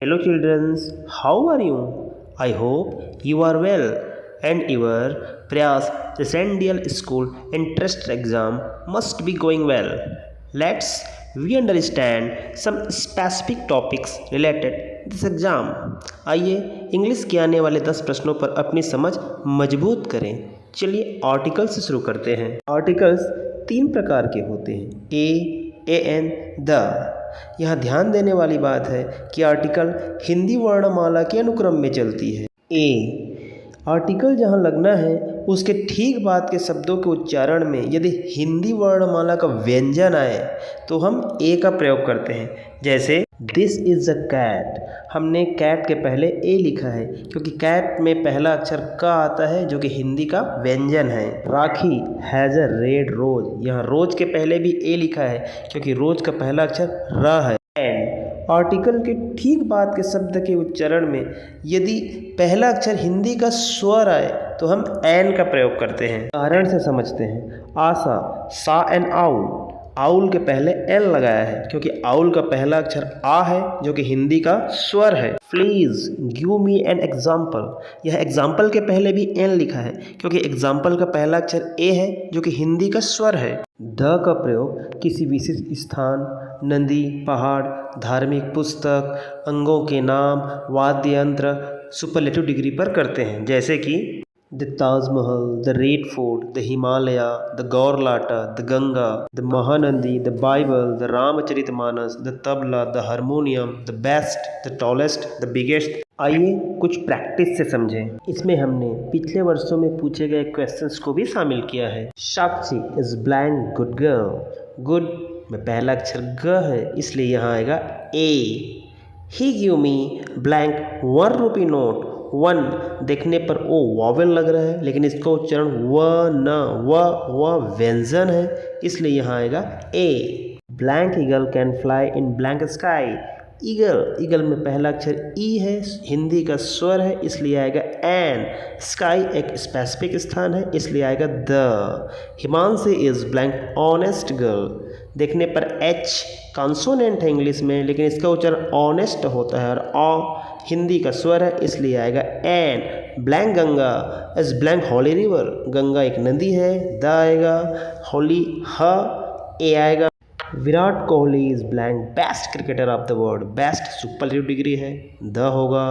Hello children, how are you? I hope you are well and your Prayas Remedial School Entrance exam must be going well. Let's we understand some specific topics related this exam. आइए English के आने वाले 10 प्रश्नों पर अपनी समझ मजबूत करें। चलिए आर्टिकल से शुरू करते हैं। आर्टिकल्स 3 प्रकार के होते हैं, ए एन, द। यहाँ ध्यान देने वाली बात है कि आर्टिकल हिंदी वर्णमाला के अनुक्रम में चलती है। ए आर्टिकल जहाँ लगना है उसके ठीक बाद के शब्दों के उच्चारण में यदि हिंदी वर्णमाला का व्यंजन आए तो हम ए का प्रयोग करते हैं। जैसे दिस इज़ अ कैट, हमने कैट के पहले ए लिखा है क्योंकि कैट में पहला अक्षर का आता है जो कि हिंदी का व्यंजन है। राखी हैज़ अ रेड रोज, यहाँ रोज के पहले भी ए लिखा है क्योंकि रोज का पहला अक्षर र है। एंड आर्टिकल के ठीक बाद के शब्द के उच्चारण में यदि पहला अक्षर हिंदी का स्वर आए तो हम एन का प्रयोग करते हैं। उदाहरण से समझते हैं। आशा सा एन आउल, आउल के पहले एन लगाया है क्योंकि आउल का पहला अक्षर आ है जो कि हिंदी का स्वर है। Please give me an example, यह एग्जाम्पल के पहले भी एन लिखा है क्योंकि एग्जाम्पल का पहला अक्षर ए है जो कि हिंदी का स्वर है। द का प्रयोग किसी विशिष्ट स्थान, नदी, पहाड़, धार्मिक पुस्तक, अंगों के नाम, वाद्य यंत्र, सुपरलेटिव डिग्री पर करते हैं। जैसे कि the Taj Mahal, the Red Fort, the Himalaya, the गौरलाटा, the Ganga, the Mahanadi, the Bible, the Ramcharitmanas, the tabla, the harmonium, the best, the tallest, the biggest. आइए कुछ प्रैक्टिस से समझें। इसमें हमने पिछले वर्षों में पूछे गए क्वेश्चंस को भी शामिल किया है। Sakshi is blank good girl, good में पहला अक्षर ग है इसलिए यहाँ आएगा A. He give me blank 1 rupee note, 1 देखने पर ओ वॉवेल लग रहा है लेकिन इसका उच्चारण व न, व व्यंजन है इसलिए यहाँ आएगा A. Blank eagle can fly in blank sky, eagle में पहला अक्षर ई है, हिंदी का स्वर है इसलिए आएगा एन। स्काई एक स्पेसिफिक स्थान है इसलिए आएगा the. Himanshi is blank honest girl, देखने पर एच कॉन्सोनेंट है इंग्लिश में लेकिन इसका उच्चारण ऑनेस्ट होता है और ऑ हिंदी का स्वर है इसलिए आएगा an. Blank Ganga is blank holy river, Ganga एक नदी है, द आएगा। हॉली ह ए आएगा। Virat Kohli is blank best cricketer of the world, best superlative degree है, द होगा।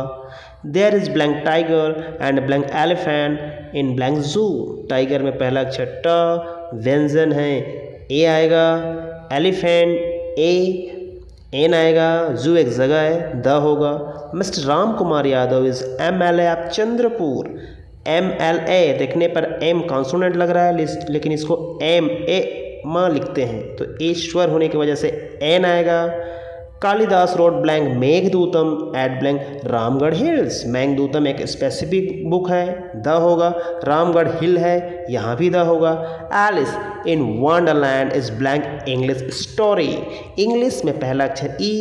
There is blank tiger and blank elephant in blank zoo, tiger में पहला अक्षर ट, व्यंजन है ए आएगा। एलिफेंट ए एन आएगा, जू एक जगह है, द होगा। Mister Ram Kumar Yadav is MLA of Chandrapur, MLA देखने पर एम कॉन्सोनेंट लग रहा है लेकिन इसको MA माँ लिखते हैं तो ए स्वर होने की वजह से एन आएगा। Kalidas wrote blank Meghdootam at blank Ramgarh hills, Meghdootam एक स्पेसिफिक बुक है, द होगा। रामगढ़ हिल है यहाँ भी द होगा। Alice in Wonderland is blank English story, English में पहला अक्षर ई,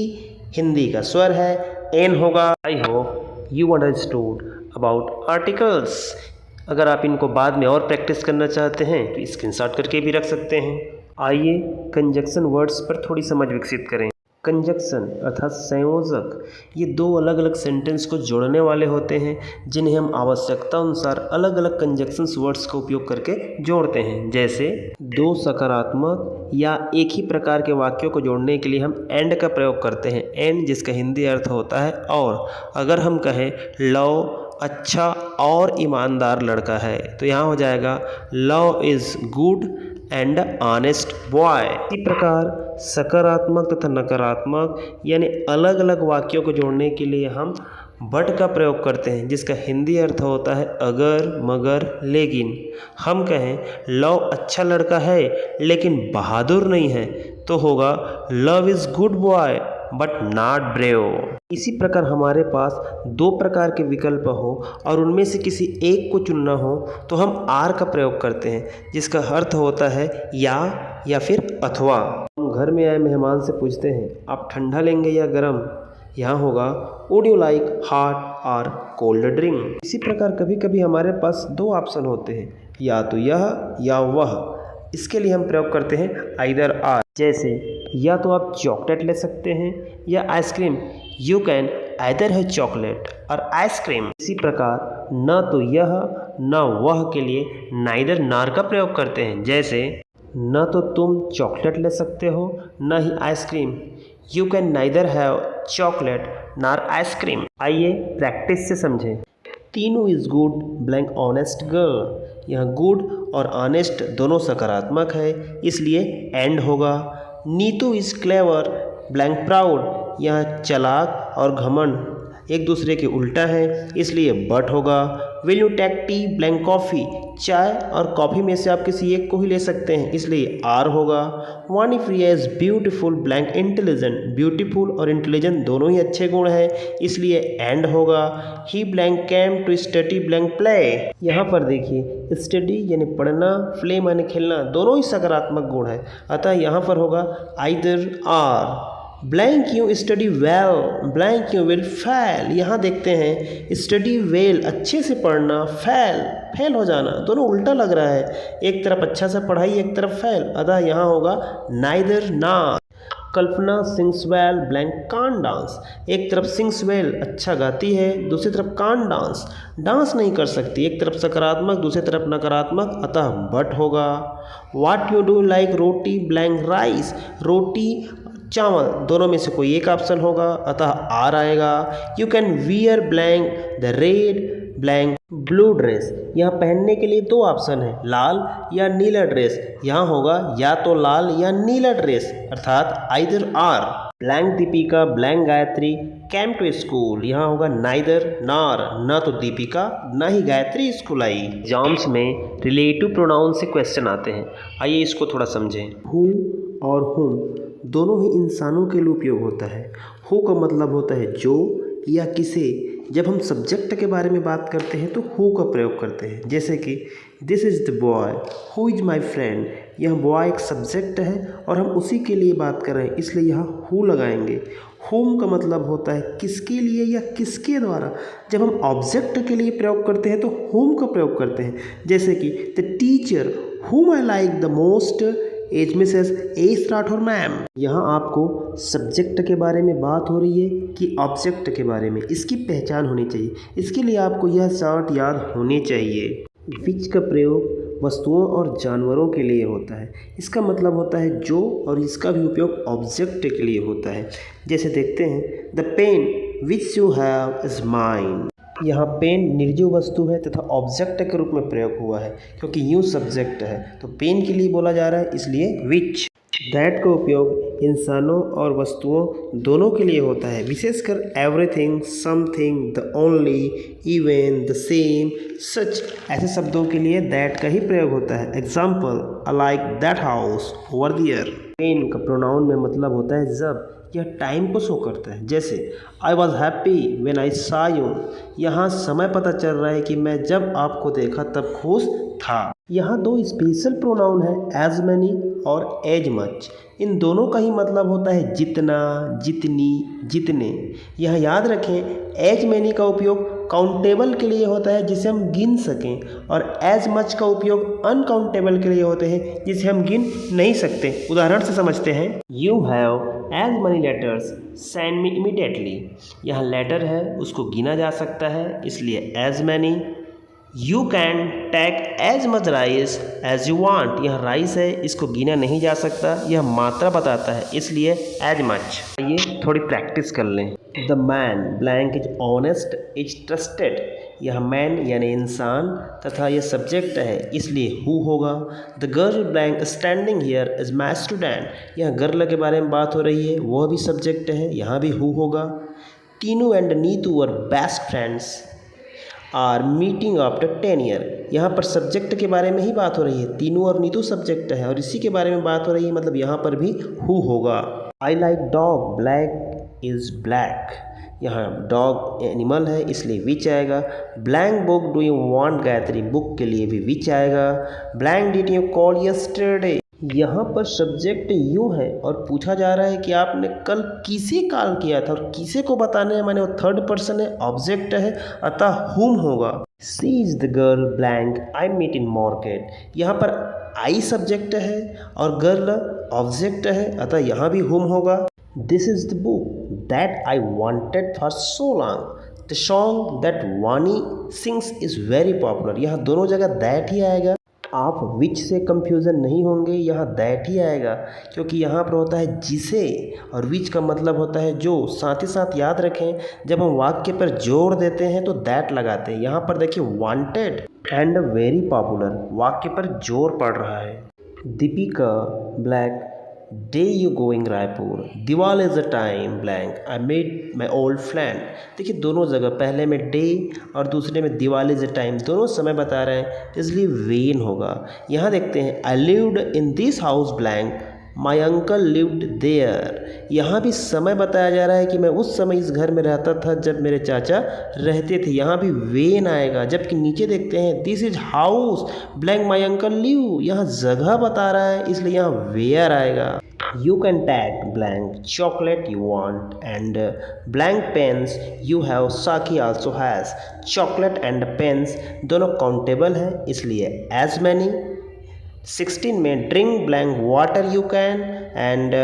हिंदी का स्वर है, एन होगा। I hope you understood about articles. अगर आप इनको बाद में और प्रैक्टिस करना चाहते हैं तो स्क्रीनशॉट करके भी रख सकते हैं। आइए कंजक्शन वर्ड्स पर थोड़ी समझ विकसित करें। कंजक्शन अर्थात संयोजक ये 2 अलग अलग सेंटेंस को जोड़ने वाले होते हैं जिन्हें हम आवश्यकता अनुसार अलग अलग कंजक्शंस वर्ड्स का उपयोग करके जोड़ते हैं। जैसे 2 सकारात्मक या एक ही प्रकार के वाक्यों को जोड़ने के लिए हम एंड का प्रयोग करते हैं, एंड जिसका हिंदी अर्थ होता है और। अगर हम कहें लव अच्छा और ईमानदार लड़का है तो यहाँ हो जाएगा love is good and honest boy. इसी प्रकार सकारात्मक तथा नकारात्मक यानी अलग अलग वाक्यों को जोड़ने के लिए हम बट का प्रयोग करते हैं जिसका हिंदी अर्थ होता है अगर, मगर, लेकिन। हम कहें लव अच्छा लड़का है लेकिन बहादुर नहीं है तो होगा love is good boy but not brave. इसी प्रकार हमारे पास 2 प्रकार के विकल्प हो और उनमें से किसी एक को चुनना हो तो हम आर का प्रयोग करते हैं जिसका अर्थ होता है या फिर अथवा। हम घर में आए मेहमान से पूछते हैं आप ठंडा लेंगे या गर्म, यहाँ होगा वुड यू लाइक हॉट और कोल्ड ड्रिंक। इसी प्रकार कभी कभी हमारे पास 2 ऑप्शन होते हैं, या तो यह या वह, इसके लिए हम प्रयोग करते हैं आइदर आर। जैसे या तो आप चॉकलेट ले सकते हैं या आइसक्रीम, यू कैन आइदर है चॉकलेट और आइसक्रीम। इसी प्रकार न तो यह न वह के लिए नाइदर नार का प्रयोग करते हैं। जैसे न तो तुम चॉकलेट ले सकते हो न ही ice cream. You can neither have chocolate nor ice cream. आइए प्रैक्टिस से समझें। Tinu is good blank honest girl. यह गुड और ऑनेस्ट दोनों सकारात्मक है, इसलिए एंड होगा। Neetu is clever blank proud. यह चालाक और घमंड एक दूसरे के उल्टा है, इसलिए बट होगा। Will you take tea blank coffee. चाय और कॉफ़ी में से आप किसी एक को ही ले सकते हैं, इसलिए आर होगा। Vanipriya is beautiful blank intelligent. Beautiful और इंटेलिजेंट दोनों ही अच्छे गुण हैं, इसलिए एंड होगा। He blank came to study blank play. यहाँ पर देखिए स्टडी यानी पढ़ना, प्ले माने खेलना, दोनों ही सकारात्मक गुण है, अतः यहाँ पर होगा either or. Blank you study well blank you will fail. यहाँ देखते हैं स्टडी वेल अच्छे से पढ़ना, फेल हो जाना, दोनों उल्टा लग रहा है। एक तरफ अच्छा से पढ़ाई, एक तरफ फेल, अतः यहाँ होगा नाइदर नार। कल्पना सिंग्स वेल ब्लैंक कान डांस। एक तरफ सिंग्स वेल अच्छा गाती है, दूसरी तरफ कान डांस नहीं कर सकती। एक तरफ सकारात्मक, दूसरी तरफ नकारात्मक, अतः बट होगा। What you do like roti blank rice. रोटी चावल दोनों में से कोई एक ऑप्शन होगा, अतः आर आएगा। You can wear blank the red blank blue dress. यहाँ पहनने के लिए दो ऑप्शन है, लाल या नीला ड्रेस। यहाँ होगा या तो लाल या नीला ड्रेस, अर्थात either or. Blank Deepika blank Gayatri came to school. यहाँ होगा नाइदर नार। न तो दीपिका न ही गायत्री स्कूल आई। एग्जाम्स में रिलेटिव प्रोनाउन से क्वेश्चन आते हैं, आइए इसको थोड़ा समझें। हु और हुम दोनों ही इंसानों के लिए उपयोग होता है। हु का मतलब होता है जो या किसे। जब हम सब्जेक्ट के बारे में बात करते हैं तो हु का प्रयोग करते हैं, जैसे कि this is the boy who is my friend. यह बॉय एक सब्जेक्ट है और हम उसी के लिए बात कर रहे हैं, इसलिए यहाँ हु लगाएंगे। हुम का मतलब होता है किसके लिए या किसके द्वारा। जब हम ऑब्जेक्ट के लिए प्रयोग करते हैं तो हुम का प्रयोग करते हैं, जैसे कि the teacher whom I like the most is Mrs S Rathore ma'am. यहाँ आपको सब्जेक्ट के बारे में बात हो रही है कि ऑब्जेक्ट के बारे में, इसकी पहचान होनी चाहिए। इसके लिए आपको यह चार्ट याद होने चाहिए। विच का प्रयोग वस्तुओं और जानवरों के लिए होता है। इसका मतलब होता है जो, और इसका भी उपयोग ऑब्जेक्ट के लिए होता है। जैसे देखते हैं the pen which you have is mine. यहाँ पेन निर्जीव वस्तु है तथा ऑब्जेक्ट के रूप में प्रयोग हुआ है, क्योंकि यू सब्जेक्ट है तो पेन के लिए बोला जा रहा है, इसलिए विच। दैट का उपयोग इंसानों और वस्तुओं दोनों के लिए होता है, विशेषकर everything, something, the only, even, the same, such ऐसे शब्दों के लिए दैट का ही प्रयोग होता है। Example I like that house over there. Pen का प्रोनाउन में मतलब होता है जब, यह टाइम को शो करता है। जैसे I was happy when I saw you. यहाँ समय पता चल रहा है कि मैं जब आपको देखा तब खुश था। यहाँ दो स्पेशल प्रोनाउन है, एज मैनी और एज मच। इन दोनों का ही मतलब होता है जितना, जितनी, जितने। यह याद रखें एज मैनी का उपयोग काउंटेबल के लिए होता है जिसे हम गिन सकें, और एज मच का उपयोग अनकाउंटेबल के लिए होते हैं जिसे हम गिन नहीं सकते। उदाहरण से समझते हैं। You have as many letters send me immediately. यहाँ लेटर है उसको गिना जा सकता है, इसलिए as many. You can take as much rice as you want. यह राइस है, इसको गिना नहीं जा सकता, यह मात्रा बताता है, इसलिए एज मच। ये थोड़ी प्रैक्टिस कर लें। The man blank is honest is trusted. यह मैन यानी इंसान तथा यह सब्जेक्ट है, इसलिए हु होगा। The girl blank standing here is my student. यह गर्ल के बारे में बात हो रही है, वह भी सब्जेक्ट है, यहाँ भी हु होगा। Tinu and Nitu are best friends are meeting after 10 year. यहाँ पर सब्जेक्ट के बारे में ही बात हो रही है, तीनू और नीतू सब्जेक्ट है और इसी के बारे में बात हो रही है, मतलब यहाँ पर भी हु होगा। I like dog black is black. यहाँ डॉग एनिमल है, इसलिए विच आएगा। Blank book do you want Gayatri. Book के लिए भी विच आएगा। Blank did you call yesterday. यहाँ पर सब्जेक्ट यू है और पूछा जा रहा है कि आपने कल किसे कॉल किया था, और किसे को बताने है माने वो थर्ड पर्सन है, ऑब्जेक्ट है, अतः हुम होगा। She is the girl blank I meet in market. यहाँ पर आई सब्जेक्ट है और गर्ल ऑब्जेक्ट है, अतः यहाँ भी हुम होगा। This is the book that I wanted for so long. The song that Vani sings is very popular. यहाँ दोनों जगह that ही आएगा। आप which से कंफ्यूजन नहीं होंगे, यहाँ that ही आएगा क्योंकि यहाँ पर होता है जिसे और which का मतलब होता है जो। साथ ही साथ याद रखें जब हम वाक्य पर जोर देते हैं तो that लगाते हैं। यहाँ पर देखिए wanted and very popular वाक्य पर जोर पड़ रहा है। Deepika black day you going Raipur, Diwali is a time blank I made my old friend. देखिए दोनों जगह पहले में डे और दूसरे में दिवाली इज अ टाइम, दोनों समय बता रहे हैं इसलिए वेन होगा। यहाँ देखते हैं I lived in this house blank my uncle lived there. यहाँ भी समय बताया जा रहा है कि मैं उस समय इस घर में रहता था जब मेरे चाचा रहते थे, यहाँ भी वेन आएगा। जबकि नीचे देखते हैं this is house blank my uncle live, यहाँ जगह बता रहा है इसलिए यहाँ वेयर आएगा। You can tag blank chocolate you want and blank pens you have। Saki also has chocolate and pens दोनों काउंटेबल हैं इसलिए as many। 16 में drink blank water you can and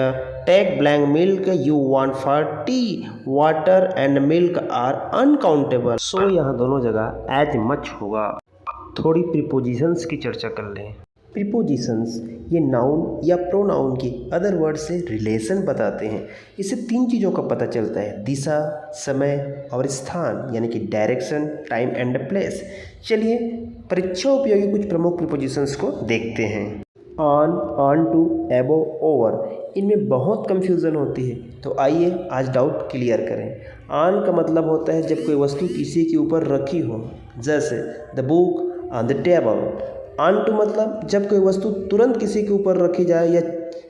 take blank milk you want for tea। water and milk are uncountable, so यहाँ दोनों जगह as much होगा। थोड़ी prepositions की चर्चा कर लें। प्रीपोजिशंस ये नाउन या प्रोनाउन की अदर वर्ड से रिलेशन बताते हैं। इससे तीन चीज़ों का पता चलता है, दिशा, समय और स्थान, यानी कि डायरेक्शन, टाइम एंड प्लेस। चलिए परीक्षा उपयोगी कुछ प्रमुख प्रीपोजिशंस को देखते हैं। ऑन टू, एबो, ओवर, इनमें बहुत कंफ्यूजन होती है तो आइए आज डाउट क्लियर करें। ऑन का मतलब होता है जब कोई वस्तु किसी के ऊपर रखी हो, जैसे the book on the table. Onto मतलब जब कोई वस्तु तुरंत किसी के ऊपर रखी जाए या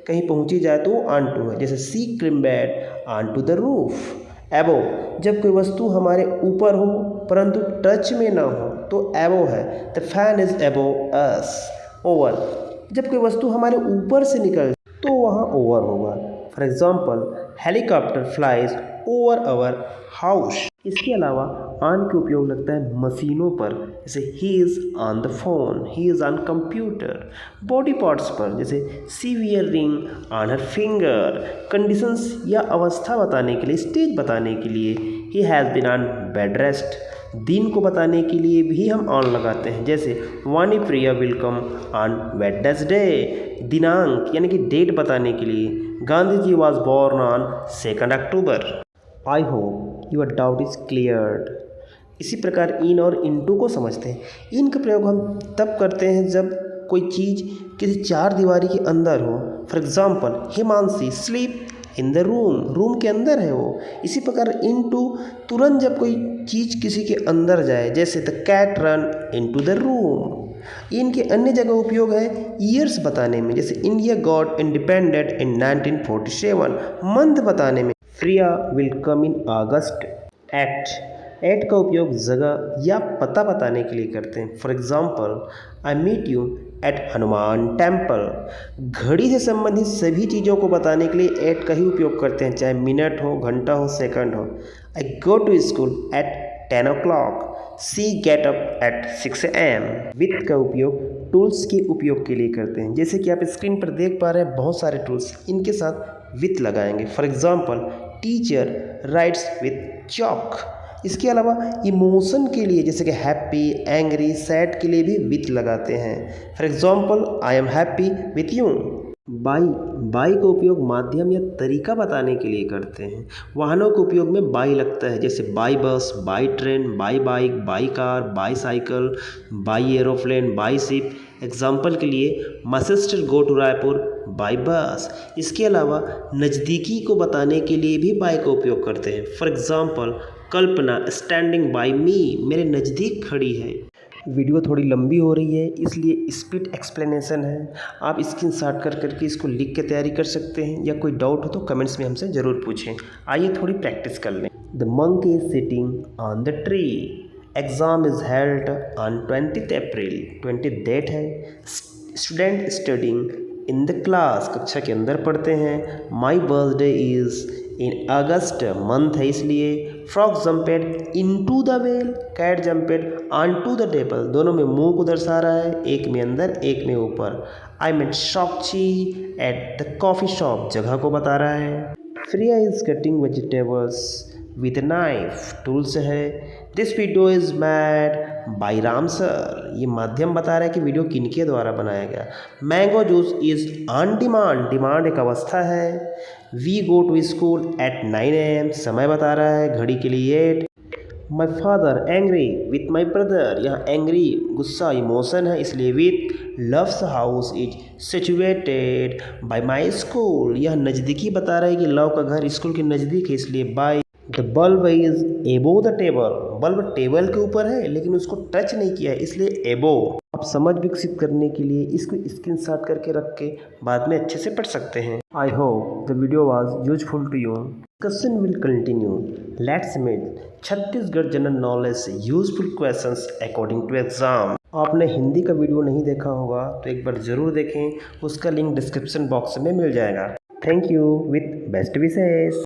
कहीं पहुंची जाए तो वो ऑन टू है, जैसे she cream bat on to the roof. Above जब कोई वस्तु हमारे ऊपर हो परंतु टच में ना हो तो एबो है, द फैन इज एबो अस। ओवर जब कोई वस्तु हमारे ऊपर से निकल तो वहाँ ओवर होगा। For example helicopter flies over our house. इसके अलावा ऑन के उपयोग लगता है मशीनों पर, जैसे he is on the phone, he is on computer. Body parts पर, जैसे she wear ring on her finger. Conditions या अवस्था बताने के लिए, स्टेज बताने के लिए he has been on bed rest. दिन को बताने के लिए भी हम ऑन लगाते हैं, जैसे वानी प्रिया विलकम ऑन वेडनेसडे। दिनांक यानी कि डेट बताने के लिए Gandhi ji was born on 2 October. I hope your doubt is cleared. इसी प्रकार इन और इनटू को समझते हैं। इन का प्रयोग हम तब करते हैं जब कोई चीज़ किसी चार दीवारी के अंदर हो। For example Himanshi sleep in the room, room के अंदर है वो। इसी प्रकार इनटू तुरंत जब कोई चीज़ किसी के अंदर जाए, जैसे the cat run into the room. इनके अन्य जगह उपयोग है ईयर्स बताने में, जैसे India got independent in 1947। Month बताने में प्रिया will come in August. Eight का उपयोग जगह या पता बताने के लिए करते हैं। For example I meet you at Hanuman temple. घड़ी से संबंधित सभी चीज़ों को बताने के लिए एट का ही उपयोग करते हैं, चाहे मिनट हो, घंटा हो, सेकंड हो। I go to school at 10 o'clock। She get up at 6 AM। With का उपयोग टूल्स के उपयोग के लिए करते हैं, जैसे कि आप स्क्रीन पर देख पा रहे हैं बहुत सारे टूल्स, इनके साथ विथ लगाएंगे। For example teacher rights with chalk. इसके अलावा इमोशन के लिए, जैसे कि हैप्पी, एंग्री, सैड के लिए भी विथ लगाते हैं। For example I am happy with you. By का उपयोग माध्यम या तरीका बताने के लिए करते हैं। वाहनों के उपयोग में बाई लगता है, जैसे by bus, by train, by bike, by car, by cycle, by aeroplane, by ship. Example के लिए my sister go to Raipur by bus. इसके अलावा नज़दीकी को बताने के लिए भी बाई का उपयोग करते हैं। For example Kalpana standing by me, मेरे नज़दीक खड़ी है। वीडियो थोड़ी लंबी हो रही है इसलिए स्पीड एक्सप्लेनेशन है। आप स्क्रीनशॉट करके इसको लिख के तैयारी कर सकते हैं, या कोई डाउट हो तो कमेंट्स में हमसे ज़रूर पूछें। आइए थोड़ी प्रैक्टिस कर लें। The monkey is sitting on the tree. Exam is held on 20 April. 20 date है। Student studying in the class, कक्षा के अंदर पढ़ते हैं। My birthday is in August, month है इसलिए। Frog jumped into the well, cat jumped onto the table. दोनों में मुंह को दर्शा रहा है, एक में अंदर एक में ऊपर। आई मेट शॉकची एट द कॉफ़ी शॉप, जगह को बता रहा है। Priya is cutting vegetables with knife, tools है। This video is made by Ram sir. ये माध्यम बता रहा है कि वीडियो किनके द्वारा बनाया गया। Mango juice is on demand, demand एक अवस्था है। We go to school at 9 AM, समय बता रहा है घड़ी के लिए 8। My father angry with my brother, यहाँ एंग्री गुस्सा इमोशन है इसलिए with. Loves house is situated bye my school, यह नज़दीकी बता रहा है कि लव का घर स्कूल के नज़दीक है इसलिए by. The bulb is above the table, bulb table के ऊपर है लेकिन उसको टच नहीं किया है इसलिए एबो। आप समझ विकसित करने के लिए इसको स्क्रीनशॉट करके रख के बाद में अच्छे से पढ़ सकते हैं। I hope the video was useful to you. Discussion will continue. Let's make Chhattisgarh general knowledge useful questions according to exam. आपने हिंदी का वीडियो नहीं देखा होगा तो एक बार ज़रूर देखें, उसका लिंक डिस्क्रिप्शन बॉक्स में मिल जाएगा। Thank you with best wishes.